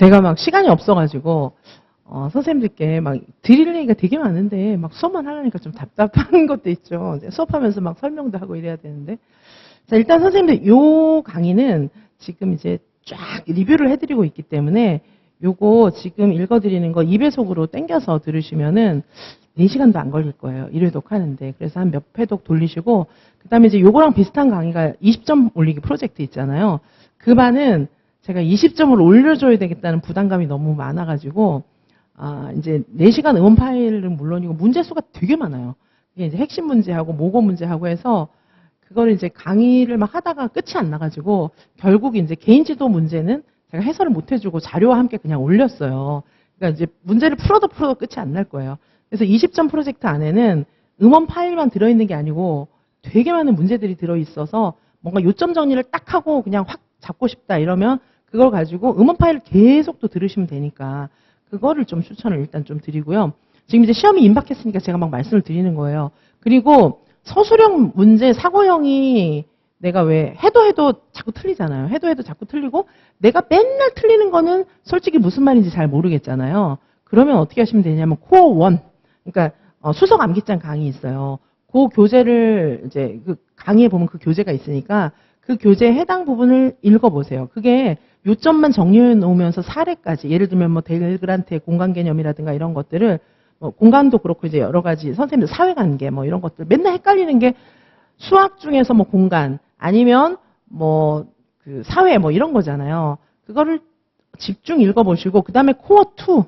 제가 막 시간이 없어가지고, 선생님들께 막 드릴 얘기가 되게 많은데, 막 수업만 하려니까 좀 답답한 것도 있죠. 수업하면서 막 설명도 하고 이래야 되는데. 자, 일단 선생님들, 요 강의는 지금 이제 쫙 리뷰를 해드리고 있기 때문에, 요거 지금 읽어드리는 거 2배속으로 땡겨서 들으시면은 4시간도 안 걸릴 거예요. 1회독 하는데. 그래서 한 몇 회독 돌리시고, 그 다음에 이제 요거랑 비슷한 강의가 20점 올리기 프로젝트 있잖아요. 그 반은 제가 20점을 올려줘야 되겠다는 부담감이 너무 많아가지고, 이제 4시간 음원 파일은 물론이고 문제 수가 되게 많아요. 이게 이제 핵심 문제하고 모고 문제하고 해서 그거를 이제 강의를 막 하다가 끝이 안 나가지고 결국 이제 개인 지도 문제는 제가 해설을 못 해주고 자료와 함께 그냥 올렸어요. 그러니까 이제 문제를 풀어도 끝이 안 날 거예요. 그래서 20점 프로젝트 안에는 음원 파일만 들어있는 게 아니고 되게 많은 문제들이 들어있어서 뭔가 요점 정리를 딱 하고 그냥 확 잡고 싶다 이러면 그걸 가지고 음원 파일을 계속 또 들으시면 되니까 그거를 좀 추천을 일단 좀 드리고요. 지금 이제 시험이 임박했으니까 제가 막 말씀을 드리는 거예요. 그리고 서술형 문제 사고형이 내가 왜 해도 자꾸 틀리잖아요. 해도 자꾸 틀리고 내가 맨날 틀리는 거는 솔직히 무슨 말인지 잘 모르겠잖아요. 그러면 어떻게 하시면 되냐면 코어 1 그러니까 수석 암기장 강의 있어요. 그 교재를 이제 그 강의에 보면 그 교재가 있으니까 그 교재에 해당 부분을 읽어보세요. 그게 요점만 정리해 놓으면서 사례까지 예를 들면 뭐 델그란트의 공간 개념이라든가 이런 것들을 공간도 그렇고 이제 여러 가지 선생님들 사회관계 뭐 이런 것들 맨날 헷갈리는 게 수학 중에서 뭐 공간 아니면 뭐 그 사회 뭐 이런 거잖아요. 그거를 집중 읽어보시고 그 다음에 코어 2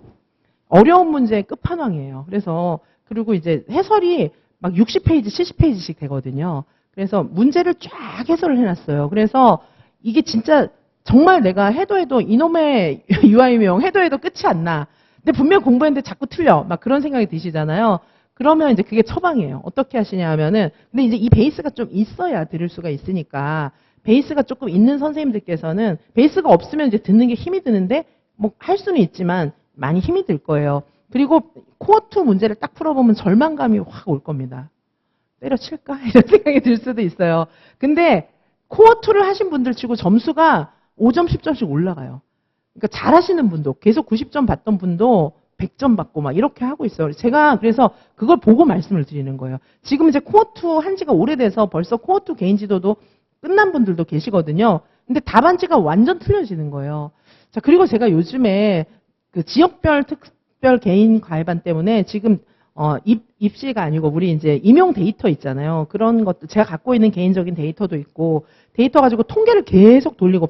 어려운 문제의 끝판왕이에요. 그래서 그리고 이제 해설이 막 60페이지, 70페이지씩 되거든요. 그래서 문제를 쫙 해설을 해놨어요. 그래서 이게 진짜 정말 내가 해도 이놈의 UI명 해도 끝이 안 나. 근데 분명 공부했는데 자꾸 틀려. 막 그런 생각이 드시잖아요. 그러면 이제 그게 처방이에요. 어떻게 하시냐 하면은 근데 이제 이 베이스가 좀 있어야 들을 수가 있으니까 베이스가 조금 있는 선생님들께서는 베이스가 없으면 이제 듣는 게 힘이 드는데 뭐 할 수는 있지만 많이 힘이 들 거예요. 그리고 코어 2 문제를 딱 풀어보면 절망감이 확 올 겁니다. 때려칠까? 이런 생각이 들 수도 있어요. 근데 코어 2를 하신 분들 치고 점수가 5점, 10점씩 올라가요. 그러니까 잘하시는 분도 계속 90점 받던 분도 100점 받고 막 이렇게 하고 있어요. 제가 그래서 그걸 보고 말씀을 드리는 거예요. 지금 이제 코어 2 한 지가 오래돼서 벌써 코어 2 개인 지도도 끝난 분들도 계시거든요. 근데 답안지가 완전 틀려지는 거예요. 자, 그리고 제가 요즘에 그 지역별 특별 개인 과외반 때문에 지금 입시가 아니고 우리 이제 임용 데이터 있잖아요. 그런 것도 제가 갖고 있는 개인적인 데이터도 있고 데이터 가지고 통계를 계속 돌리고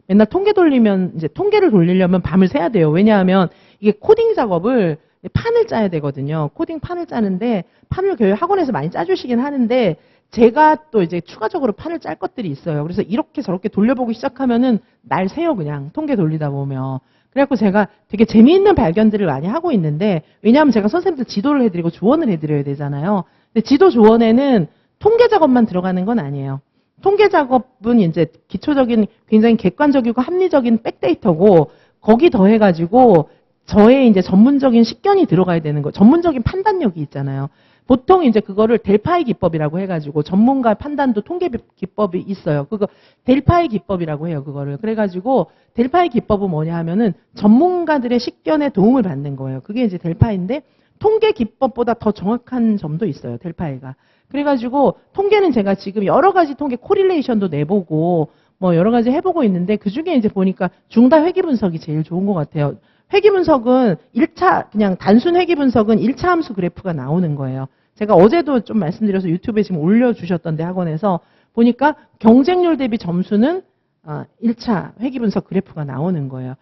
맨날 통계 돌리면 이제 통계를 돌리려면 밤을 새야 돼요. 왜냐하면 이게 코딩 작업을 판을 짜야 되거든요. 코딩 판을 짜는데 판을 교육 학원에서 많이 짜주시긴 하는데 제가 또 이제 추가적으로 판을 짤 것들이 있어요. 그래서 이렇게 저렇게 돌려보기 시작하면은 날 새요 그냥 통계 돌리다 보면. 그래갖고 제가 되게 재미있는 발견들을 많이 하고 있는데 왜냐하면 제가 선생님들 지도를 해드리고 조언을 해드려야 되잖아요. 근데 지도 조언에는 통계 작업만 들어가는 건 아니에요. 통계 작업은 이제 기초적인 굉장히 객관적이고 합리적인 백데이터고 거기 더해가지고 저의 이제 전문적인 식견이 들어가야 되는 거, 전문적인 판단력이 있잖아요. 보통 이제 그거를 델파이 기법이라고 해가지고 전문가 판단도 통계 기법이 있어요. 그거 델파이 기법이라고 해요. 그거를. 그래가지고 델파이 기법은 뭐냐 하면은 전문가들의 식견에 도움을 받는 거예요. 그게 이제 델파이인데 통계 기법보다 더 정확한 점도 있어요. 델파이가. 그래가지고 통계는 제가 지금 여러 가지 통계 코릴레이션도 내보고 뭐 여러 가지 해보고 있는데 그 중에 이제 보니까 중다 회귀 분석이 제일 좋은 것 같아요. 회귀 분석은 1차 그냥 단순 회귀 분석은 1차 함수 그래프가 나오는 거예요. 제가 어제도 좀 말씀드려서 유튜브에 지금 올려주셨던데 학원에서 보니까 경쟁률 대비 점수는 1차 회귀 분석 그래프가 나오는 거예요.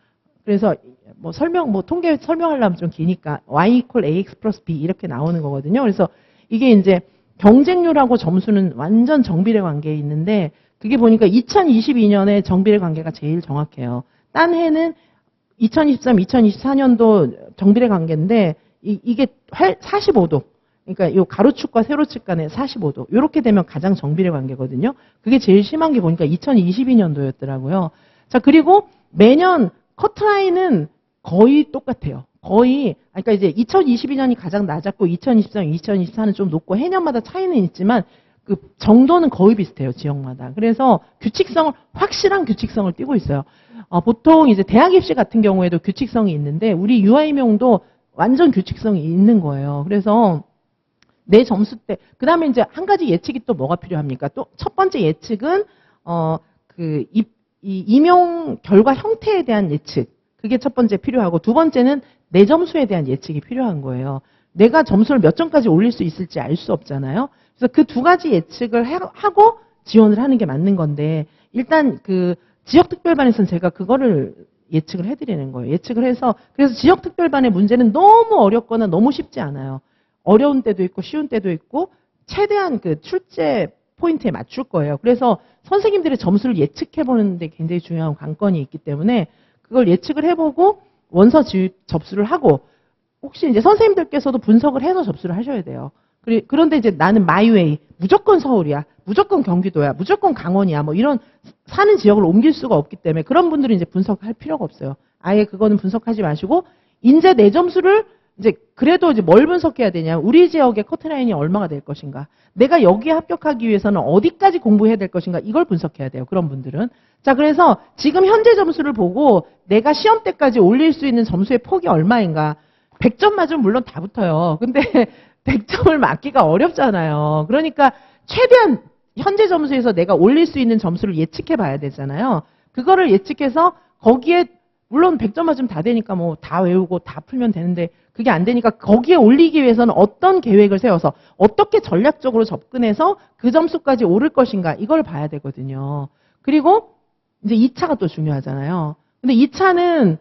그래서 뭐 통계 설명하려면 좀 기니까 y equal ax 플러스 b 이렇게 나오는 거거든요. 그래서 이게 이제 경쟁률하고 점수는 완전 정비례 관계에 있는데 그게 보니까 2022년에 정비례 관계가 제일 정확해요. 딴 해는 2023, 2024년도 정비례 관계인데 이게 45도. 그러니까 요 가로축과 세로축 간의 45도. 이렇게 되면 가장 정비례 관계거든요. 그게 제일 심한 게 보니까 2022년도였더라고요. 자, 그리고 매년 커트라인은 거의 똑같아요. 거의 그러니까 이제 2022년이 가장 낮았고 2023, 2024는 좀 높고 해년마다 차이는 있지만 그 정도는 거의 비슷해요, 지역마다. 그래서 확실한 규칙성을 띠고 있어요. 보통 이제 대학 입시 같은 경우에도 규칙성이 있는데, 우리 유아임용도 완전 규칙성이 있는 거예요. 그래서 내 점수 때, 그 다음에 이제 한 가지 예측이 또 뭐가 필요합니까? 또 첫 번째 예측은, 이 임용 결과 형태에 대한 예측. 그게 첫 번째 필요하고, 두 번째는 내 점수에 대한 예측이 필요한 거예요. 내가 점수를 몇 점까지 올릴 수 있을지 알 수 없잖아요. 그래서 그 두 가지 예측을 하고 지원을 하는 게 맞는 건데, 일단 그 지역특별반에서는 제가 그거를 예측을 해드리는 거예요. 예측을 해서, 그래서 지역특별반의 문제는 너무 어렵거나 너무 쉽지 않아요. 어려운 때도 있고 쉬운 때도 있고 최대한 그 출제 포인트에 맞출 거예요. 그래서 선생님들의 점수를 예측해보는 데 굉장히 중요한 관건이 있기 때문에 그걸 예측을 해보고 원서 접수를 하고, 혹시 이제 선생님들께서도 분석을 해서 접수를 하셔야 돼요. 그런데 이제 나는 마이웨이, 무조건 서울이야, 무조건 경기도야, 무조건 강원이야, 뭐 이런 사는 지역을 옮길 수가 없기 때문에 그런 분들은 이제 분석할 필요가 없어요. 아예 그거는 분석하지 마시고, 이제 내 점수를 이제 그래도 이제 뭘 분석해야 되냐, 우리 지역의 커트라인이 얼마가 될 것인가, 내가 여기에 합격하기 위해서는 어디까지 공부해야 될 것인가, 이걸 분석해야 돼요. 그런 분들은. 자, 그래서 지금 현재 점수를 보고 내가 시험 때까지 올릴 수 있는 점수의 폭이 얼마인가. 100점 맞으면 물론 다 붙어요. 근데 100점을 맞기가 어렵잖아요. 그러니까 최대한 현재 점수에서 내가 올릴 수 있는 점수를 예측해 봐야 되잖아요. 그거를 예측해서 거기에, 물론 100점 맞으면 다 되니까 뭐 다 외우고 다 풀면 되는데, 그게 안 되니까 거기에 올리기 위해서는 어떤 계획을 세워서 어떻게 전략적으로 접근해서 그 점수까지 오를 것인가, 이걸 봐야 되거든요. 그리고 이제 2차가 또 중요하잖아요. 근데 2차는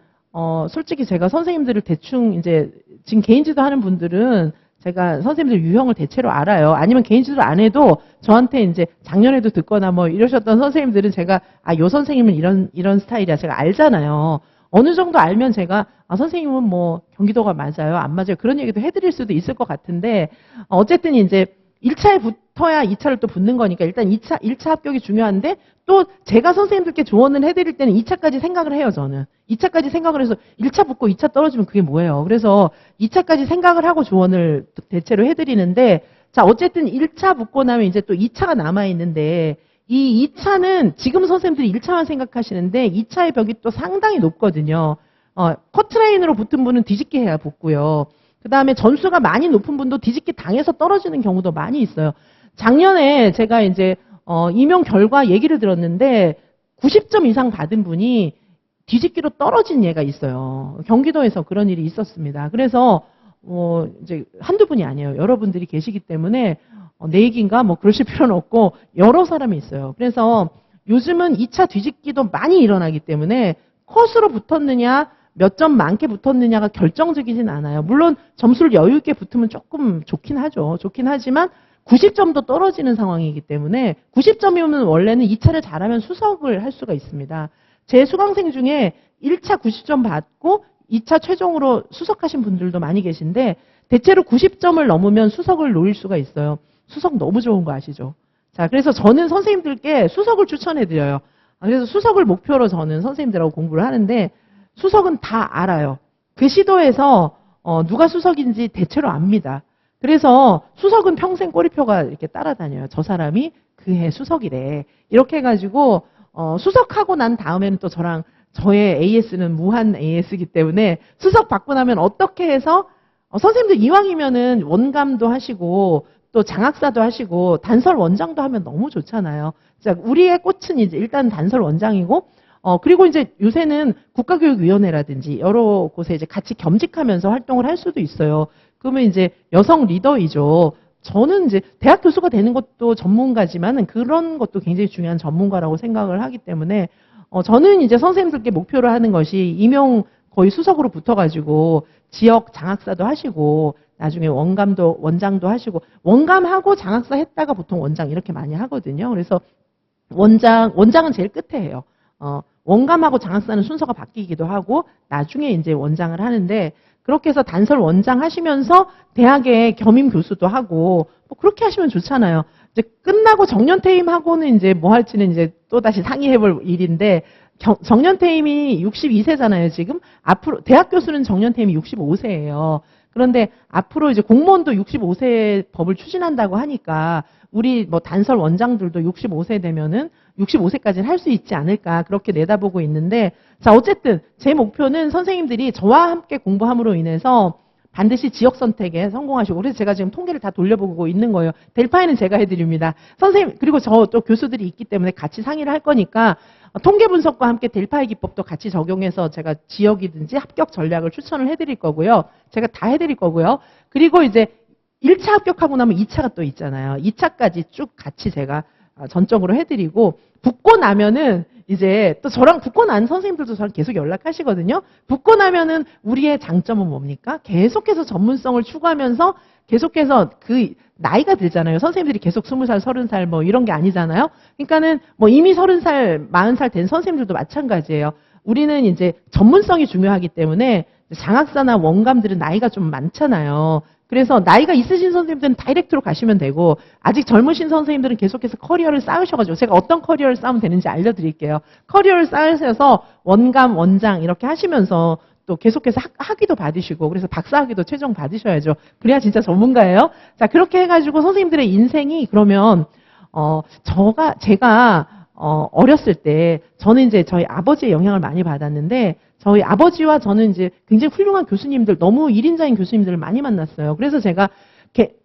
솔직히 제가 선생님들을 대충 이제 지금 개인지도 하는 분들은 제가 선생님들 유형을 대체로 알아요. 아니면 개인지도를 안 해도 저한테 이제 작년에도 듣거나 뭐 이러셨던 선생님들은 제가 요 선생님은 이런 스타일이야, 제가 알잖아요. 어느 정도 알면 제가 선생님은 뭐 경기도가 맞아요, 안 맞아요, 그런 얘기도 해드릴 수도 있을 것 같은데, 어쨌든 이제 1차에 붙어야 2차를 또 붙는 거니까 일단 1차 합격이 중요한데, 또 제가 선생님들께 조언을 해드릴 때는 2차까지 생각을 해요, 저는. 2차까지 생각을 해서 1차 붙고 2차 떨어지면 그게 뭐예요. 그래서 2차까지 생각을 하고 조언을 대체로 해드리는데, 자, 어쨌든 1차 붙고 나면 이제 또 2차가 남아있는데, 이 2차는 지금 선생님들이 1차만 생각하시는데 2차의 벽이 또 상당히 높거든요. 커트라인으로 붙은 분은 뒤집기 해야 붙고요. 그 다음에 점수가 많이 높은 분도 뒤집기 당해서 떨어지는 경우도 많이 있어요. 작년에 제가 이제 임용 결과 얘기를 들었는데 90점 이상 받은 분이 뒤집기로 떨어진 예가 있어요. 경기도에서 그런 일이 있었습니다. 그래서 이제 한두 분이 아니에요. 여러분들이 계시기 때문에 내 얘기인가 뭐 그러실 필요는 없고 여러 사람이 있어요. 그래서 요즘은 2차 뒤집기도 많이 일어나기 때문에 컷으로 붙었느냐, 몇 점 많게 붙었느냐가 결정적이진 않아요. 물론 점수를 여유 있게 붙으면 조금 좋긴 하죠. 좋긴 하지만 90점도 떨어지는 상황이기 때문에 90점이면 원래는 2차를 잘하면 수석을 할 수가 있습니다. 제 수강생 중에 1차 90점 받고 2차 최종으로 수석하신 분들도 많이 계신데, 대체로 90점을 넘으면 수석을 놓을 수가 있어요. 수석 너무 좋은 거 아시죠? 자, 그래서 저는 선생님들께 수석을 추천해드려요. 그래서 수석을 목표로 저는 선생님들하고 공부를 하는데, 수석은 다 알아요. 그 시도에서 누가 수석인지 대체로 압니다. 그래서 수석은 평생 꼬리표가 이렇게 따라다녀요. 저 사람이 그해 수석이래. 이렇게 해가지고 수석하고 난 다음에는 또 저의 AS는 무한 AS이기 때문에 수석 받고 나면 어떻게 해서 선생님들 이왕이면은 원감도 하시고 또 장학사도 하시고 단설 원장도 하면 너무 좋잖아요. 자, 우리의 꽃은 이제 일단 단설 원장이고, 그리고 이제 요새는 국가교육위원회라든지 여러 곳에 이제 같이 겸직하면서 활동을 할 수도 있어요. 그러면 이제 여성 리더이죠. 저는 이제 대학 교수가 되는 것도 전문가지만은 그런 것도 굉장히 중요한 전문가라고 생각을 하기 때문에, 저는 이제 선생님들께 목표로 하는 것이 임용 거의 수석으로 붙어가지고 지역 장학사도 하시고 나중에 원장도 하시고, 원감하고 장학사 했다가 보통 원장 이렇게 많이 하거든요. 그래서 원장은 제일 끝에 해요. 원감하고 장학사는 순서가 바뀌기도 하고 나중에 이제 원장을 하는데, 그렇게 해서 단설 원장 하시면서 대학에 겸임 교수도 하고 뭐 그렇게 하시면 좋잖아요. 이제 끝나고 정년퇴임하고는 이제 뭐 할지는 이제 또 다시 상의해볼 일인데, 정년퇴임이 62세잖아요, 지금. 앞으로 대학 교수는 정년퇴임이 65세예요. 그런데 앞으로 이제 공무원도 65세 법을 추진한다고 하니까 우리 뭐 단설 원장들도 65세 되면은 65세까지는 할 수 있지 않을까 그렇게 내다보고 있는데 자 어쨌든 제 목표는 선생님들이 저와 함께 공부함으로 인해서 반드시 지역 선택에 성공하시고 그래서 제가 지금 통계를 다 돌려보고 있는 거예요. 델파이는 제가 해드립니다. 선생님 그리고 저 또 교수들이 있기 때문에 같이 상의를 할 거니까 통계 분석과 함께 델파이 기법도 같이 적용해서 제가 지역이든지 합격 전략을 추천을 해드릴 거고요. 제가 다 해드릴 거고요. 그리고 이제 1차 합격하고 나면 2차가 또 있잖아요. 2차까지 쭉 같이 제가 전적으로 해드리고 붙고 나면은 이제 또 저랑 붙고 난 선생님들도 저랑 계속 연락하시거든요. 붙고 나면은 우리의 장점은 뭡니까? 계속해서 전문성을 추구하면서 계속해서 그 나이가 들잖아요. 선생님들이 계속 20살, 30살 뭐 이런 게 아니잖아요. 그러니까는 뭐 이미 30살, 40살 된 선생님들도 마찬가지예요. 우리는 이제 전문성이 중요하기 때문에 장학사나 원감들은 나이가 좀 많잖아요. 그래서 나이가 있으신 선생님들은 다이렉트로 가시면 되고 아직 젊으신 선생님들은 계속해서 커리어를 쌓으셔가지고 제가 어떤 커리어를 쌓으면 되는지 알려드릴게요. 커리어를 쌓으셔서 원감, 원장 이렇게 하시면서 또 계속해서 학위도 받으시고 그래서 박사학위도 최종 받으셔야죠. 그래야 진짜 전문가예요. 자 그렇게 해가지고 선생님들의 인생이 그러면 제가 어렸을 때 저는 이제 저희 아버지의 영향을 많이 받았는데 저희 아버지와 저는 이제 굉장히 훌륭한 교수님들, 너무 일인자인 교수님들을 많이 만났어요. 그래서 제가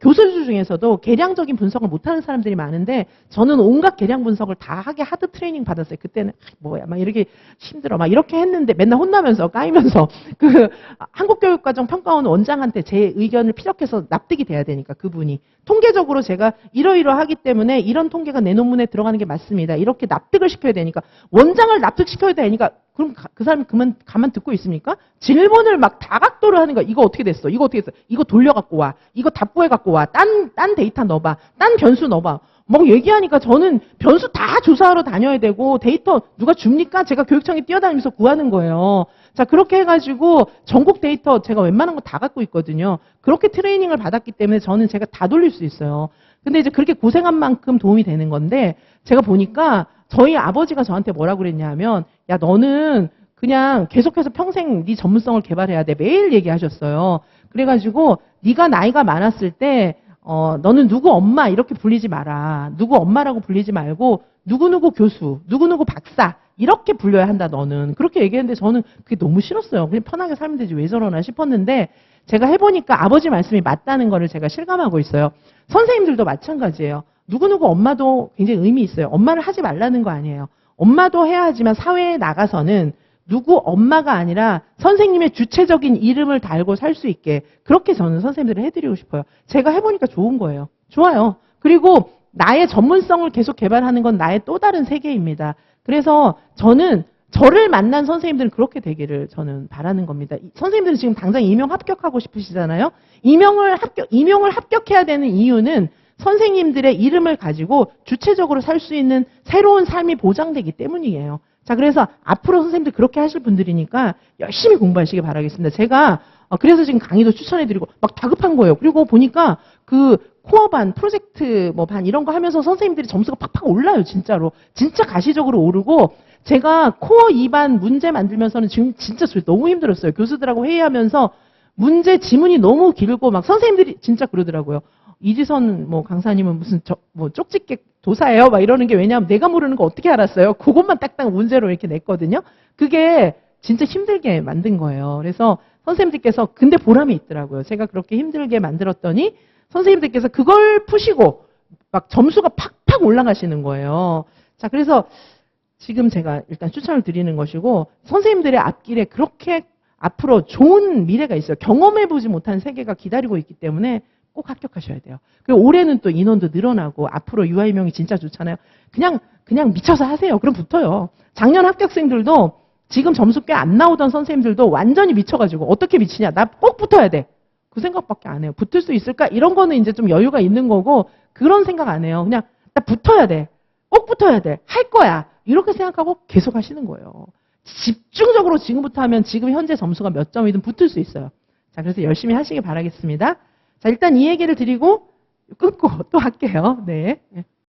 교수들 중에서도 계량적인 분석을 못하는 사람들이 많은데 저는 온갖 계량 분석을 다 하게 하드 트레이닝 받았어요. 그때는 뭐야 막 이렇게 힘들어 막 이렇게 했는데 맨날 혼나면서 까이면서 그 한국교육과정 평가원 원장한테 제 의견을 피력해서 납득이 돼야 되니까 그분이 통계적으로 제가 이러이러하기 때문에 이런 통계가 내 논문에 들어가는 게 맞습니다. 이렇게 납득을 시켜야 되니까 원장을 납득시켜야 되니까 그럼 그 사람이 가만 듣고 있습니까? 질문을 막 다각도로 하는 거야. 이거 어떻게 됐어? 이거 어떻게 됐어? 이거 돌려갖고 와. 이거 답부해갖고 와. 딴 데이터 넣어봐. 딴 변수 넣어봐. 뭐 얘기하니까 저는 변수 다 조사하러 다녀야 되고 데이터 누가 줍니까? 제가 교육청에 뛰어다니면서 구하는 거예요. 자 그렇게 해가지고 전국 데이터 제가 웬만한 거 다 갖고 있거든요. 그렇게 트레이닝을 받았기 때문에 저는 제가 다 돌릴 수 있어요. 근데 이제 그렇게 고생한 만큼 도움이 되는 건데 제가 보니까 저희 아버지가 저한테 뭐라고 그랬냐 하면 야 너는 그냥 계속해서 평생 네 전문성을 개발해야 돼. 매일 얘기하셨어요. 그래가지고 네가 나이가 많았을 때 너는 누구 엄마 이렇게 불리지 마라. 누구 엄마라고 불리지 말고 누구누구 교수, 누구누구 박사 이렇게 불려야 한다 너는. 그렇게 얘기했는데 저는 그게 너무 싫었어요. 그냥 편하게 살면 되지 왜 저러나 싶었는데 제가 해보니까 아버지 말씀이 맞다는 거를 제가 실감하고 있어요. 선생님들도 마찬가지예요. 누구누구 엄마도 굉장히 의미 있어요. 엄마를 하지 말라는 거 아니에요. 엄마도 해야 하지만 사회에 나가서는 누구 엄마가 아니라 선생님의 주체적인 이름을 달고 살 수 있게 그렇게 저는 선생님들을 해드리고 싶어요. 제가 해보니까 좋은 거예요. 좋아요. 그리고 나의 전문성을 계속 개발하는 건 나의 또 다른 세계입니다. 그래서 저는 저를 만난 선생님들은 그렇게 되기를 저는 바라는 겁니다. 선생님들은 지금 당장 임용 합격하고 싶으시잖아요. 임용을 합격해야 되는 이유는 선생님들의 이름을 가지고 주체적으로 살 수 있는 새로운 삶이 보장되기 때문이에요. 자, 그래서 앞으로 선생님들 그렇게 하실 분들이니까 열심히 공부하시기 바라겠습니다. 제가 그래서 지금 강의도 추천해드리고 막 다급한 거예요. 그리고 보니까 그 코어반, 프로젝트 뭐 반 이런 거 하면서 선생님들이 점수가 팍팍 올라요. 진짜로. 진짜 가시적으로 오르고 제가 코어 2반 문제 만들면서는 지금 진짜 너무 힘들었어요. 교수들하고 회의하면서 문제 지문이 너무 길고 막 선생님들이 진짜 그러더라고요. 이지선 뭐 강사님은 무슨 뭐 쪽집게 도사예요? 막 이러는 게 왜냐하면 내가 모르는 거 어떻게 알았어요? 그것만 딱딱 문제로 이렇게 냈거든요. 그게 진짜 힘들게 만든 거예요. 그래서 선생님들께서 근데 보람이 있더라고요. 제가 그렇게 힘들게 만들었더니 선생님들께서 그걸 푸시고 막 점수가 팍팍 올라가시는 거예요. 자, 그래서 지금 제가 일단 추천을 드리는 것이고 선생님들의 앞길에 그렇게 앞으로 좋은 미래가 있어요. 경험해보지 못한 세계가 기다리고 있기 때문에 꼭 합격하셔야 돼요. 그리고 올해는 또 인원도 늘어나고 앞으로 유아임용이 진짜 좋잖아요. 그냥 미쳐서 하세요. 그럼 붙어요. 작년 합격생들도 지금 점수 꽤 안 나오던 선생님들도 완전히 미쳐가지고 어떻게 미치냐. 나 꼭 붙어야 돼. 그 생각밖에 안 해요. 붙을 수 있을까? 이런 거는 이제 좀 여유가 있는 거고 그런 생각 안 해요. 그냥 나 붙어야 돼. 꼭 붙어야 돼. 할 거야. 이렇게 생각하고 계속 하시는 거예요. 집중적으로 지금부터 하면 지금 현재 점수가 몇 점이든 붙을 수 있어요. 자, 그래서 열심히 하시기 바라겠습니다. 자, 일단 이 얘기를 드리고 끊고 또 할게요. 네.